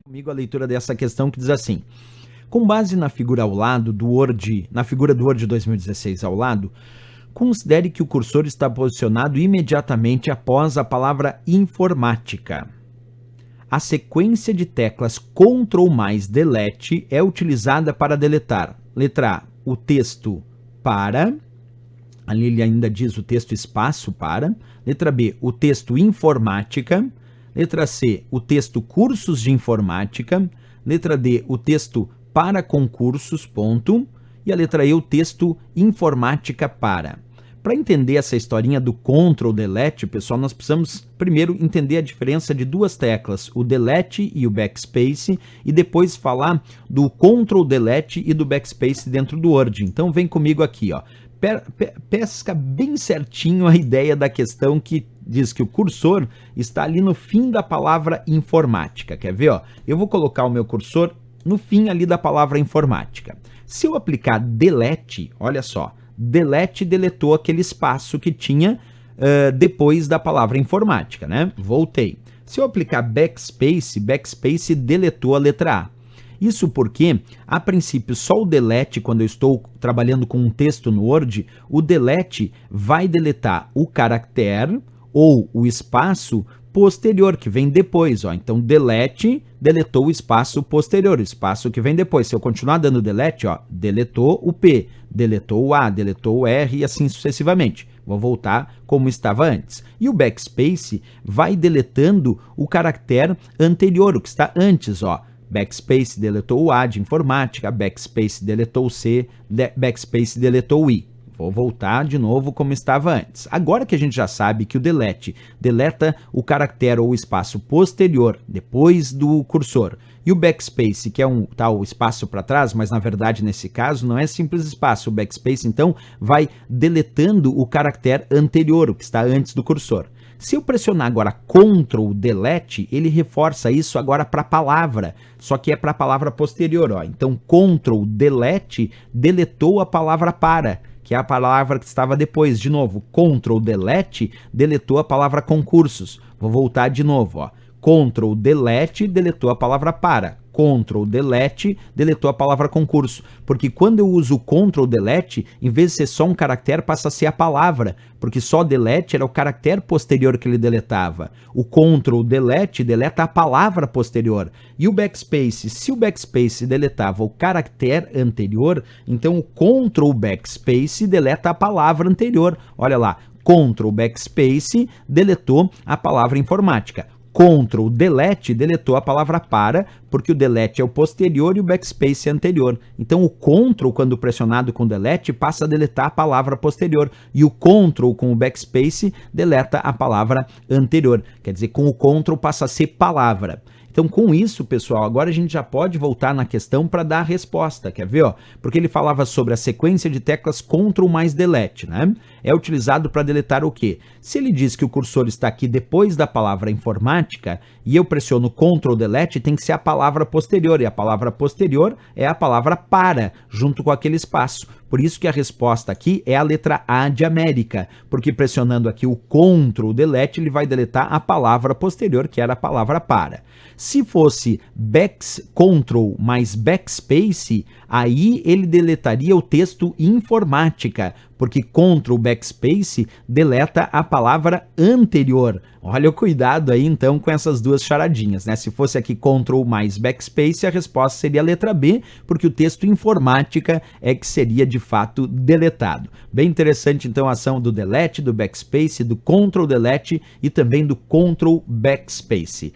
Comigo a leitura dessa questão que diz assim: com base na figura ao lado do Word, na figura do Word 2016 ao lado, considere que o cursor está posicionado imediatamente após a palavra informática. A sequência de teclas Ctrl mais Delete é utilizada para deletar, letra A, o texto para, ali ele ainda diz o texto espaço para, letra B, o texto informática, letra C, o texto cursos de informática, letra D, o texto para concursos, ponto, e a letra E, o texto informática para. Para entender essa historinha do Ctrl Delete, pessoal, nós precisamos primeiro entender a diferença de duas teclas, o Delete e o Backspace, e depois falar do Ctrl Delete e do Backspace dentro do Word. Então vem comigo aqui, ó. Pesca bem certinho a ideia da questão que diz que o cursor está ali no fim da palavra informática. Quer ver? Ó? Eu vou colocar o meu cursor no fim ali da palavra informática. Se eu aplicar delete, olha só, delete deletou aquele espaço que tinha depois da palavra informática, né? Voltei. Se eu aplicar backspace, backspace deletou a letra A. Isso porque, a princípio, só o delete, quando eu estou trabalhando com um texto no Word, o delete vai deletar o caractere ou o espaço posterior, que vem depois. Ó. Então, delete deletou o espaço posterior, o espaço que vem depois. Se eu continuar dando delete, ó, deletou o P, deletou o A, deletou o R e assim sucessivamente. Vou voltar como estava antes. E o backspace vai deletando o caractere anterior, o que está antes, ó. Backspace deletou o A de informática, backspace deletou o C, backspace deletou o I. Vou voltar de novo como estava antes. Agora que a gente já sabe que o delete deleta o caractere ou o espaço posterior depois do cursor, e o backspace, que é um tal espaço para trás, mas na verdade nesse caso não é simples espaço, o backspace então vai deletando o caractere anterior, o que está antes do cursor. Se eu pressionar agora Ctrl Delete, ele reforça isso agora para a palavra, só que é para a palavra posterior. Ó. Então, Ctrl Delete deletou a palavra para, que é a palavra que estava depois. De novo, Ctrl Delete deletou a palavra concursos. Vou voltar de novo. Ó. Ctrl Delete deletou a palavra para. Ctrl Delete deletou a palavra concurso, porque quando eu uso o Ctrl Delete, em vez de ser só um caractere, passa a ser a palavra, porque só delete era o caractere posterior que ele deletava. O Ctrl Delete deleta a palavra posterior. E o backspace, se o backspace deletava o caractere anterior, então o Ctrl Backspace deleta a palavra anterior. Olha lá, Ctrl Backspace deletou a palavra informática. Ctrl Delete deletou a palavra para, porque o delete é o posterior e o backspace é anterior. Então o Ctrl, quando pressionado com delete, passa a deletar a palavra posterior. E o Ctrl com o backspace deleta a palavra anterior. Quer dizer, com o Ctrl passa a ser palavra. Então, com isso, pessoal, agora a gente já pode voltar na questão para dar a resposta, quer ver? Ó? Porque ele falava sobre a sequência de teclas Ctrl mais Delete, né? É utilizado para deletar o quê? Se ele diz que o cursor está aqui depois da palavra informática e eu pressiono Ctrl Delete, tem que ser a palavra posterior, e a palavra posterior é a palavra para, junto com aquele espaço. Por isso que a resposta aqui é a letra A de América, porque pressionando aqui o Ctrl Delete, ele vai deletar a palavra posterior, que era a palavra para. Se fosse Ctrl mais Backspace, aí ele deletaria o texto informática, porque Ctrl Backspace deleta a palavra anterior. Olha o cuidado aí, então, com essas duas charadinhas, né? Se fosse aqui Ctrl mais Backspace, a resposta seria a letra B, porque o texto informática é que seria, de fato, deletado. Bem interessante, então, a ação do Delete, do Backspace, do Ctrl Delete e também do Ctrl Backspace.